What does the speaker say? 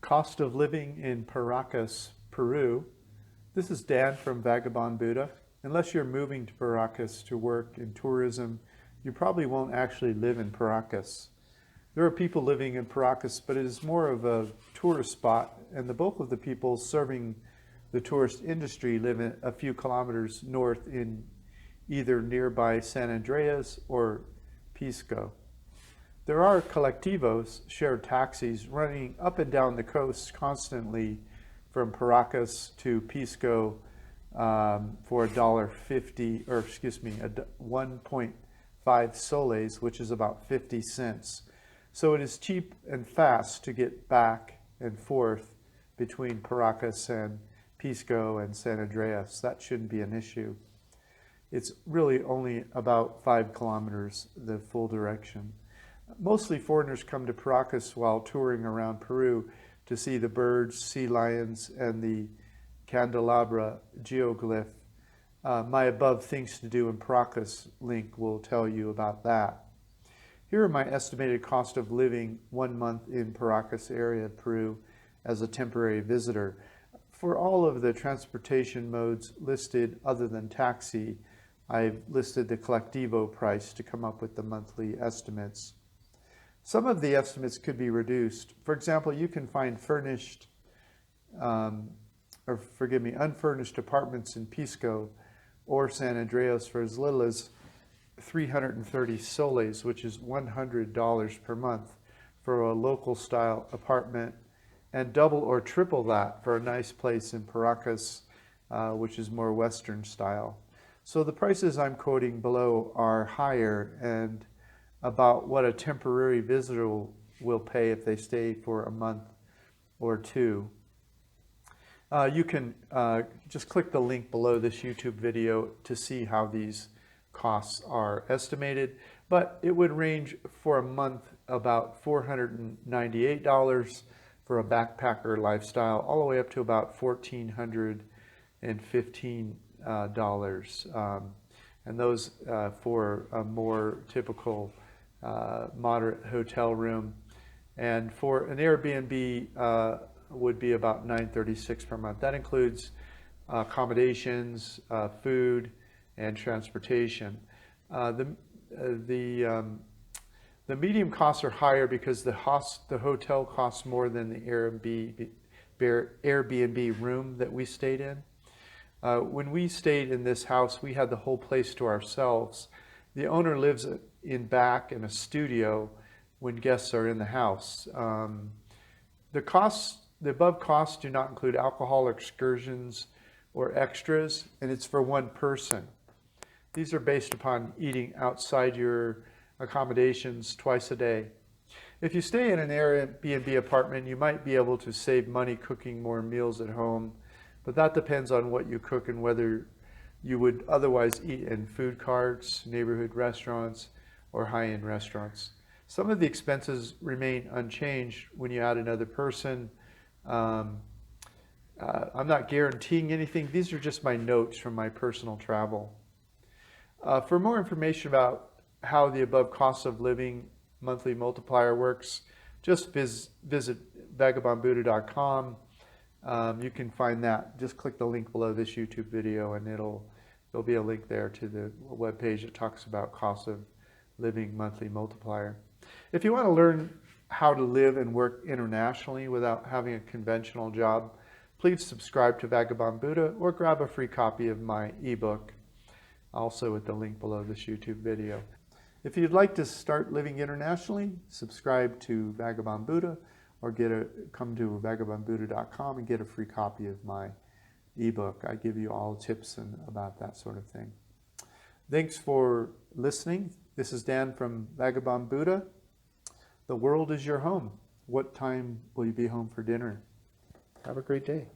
Cost of living in Paracas, Peru. This is Dan from Vagabond Buddha. Unless you're moving to Paracas to work in tourism, you probably won't actually live in Paracas. There are people living in Paracas, but it is more of a tourist spot, and the bulk of the people serving the tourist industry live a few kilometers north in either nearby San Andreas or Pisco. There are colectivos, shared taxis, running up and down the coast constantly from Paracas to Pisco for $1.50, or excuse me, 1.5 soles, which is about 50 cents. So it is cheap and fast to get back and forth between Paracas and Pisco and San Andreas. That shouldn't be an issue. It's really only about 5 kilometers the full direction. Mostly foreigners come to Paracas while touring around Peru to see the birds, sea lions, and the candelabra geoglyph. My above things to do in Paracas link will tell you about that. Here are my estimated cost of living 1 month in Paracas area, Peru, as a temporary visitor. For all of the transportation modes listed other than taxi, I've listed the colectivo price to come up with the monthly estimates. Some of the estimates could be reduced. For example, you can find unfurnished apartments in Pisco or San Andreas for as little as 330 soles, which is $100 per month for a local style apartment, and double or triple that for a nice place in Paracas, which is more Western style. So the prices I'm quoting below are higher and about what a temporary visitor will pay if they stay for a month or two. You can just click the link below this YouTube video to see how these costs are estimated, but it would range for a month about $498 for a backpacker lifestyle, all the way up to about $1,415, and those for a more typical moderate hotel room. And for an Airbnb would be about $936 per month. That includes accommodations, food, and transportation. The medium costs are higher because the hotel costs more than the Airbnb room that we stayed in. When we stayed in this house, we had the whole place to ourselves. The owner lives in back in a studio when guests are in the house. The above costs do not include alcohol excursions or extras, and it's for one person. These are based upon eating outside your accommodations twice a day. If you stay in an Airbnb apartment, you might be able to save money cooking more meals at home, but that depends on what you cook and whether you would otherwise eat in food carts, neighborhood restaurants, or high-end restaurants. Some of the expenses remain unchanged when you add another person. I'm not guaranteeing anything. These are just my notes from my personal travel. For more information about how the above cost of living monthly multiplier works, just visit vagabondbuddha.com. You can find that. Just click the link below this YouTube video, and there'll be a link there to the webpage that talks about cost of living monthly multiplier. If you want to learn how to live and work internationally without having a conventional job, please subscribe to Vagabond Buddha or grab a free copy of my ebook, also at the link below this YouTube video. If you'd like to start living internationally, subscribe to Vagabond Buddha or come to vagabondbuddha.com and get a free copy of my ebook. I give you all tips about that sort of thing. Thanks for listening. This is Dan from Vagabond Buddha. The world is your home. What time will you be home for dinner? Have a great day.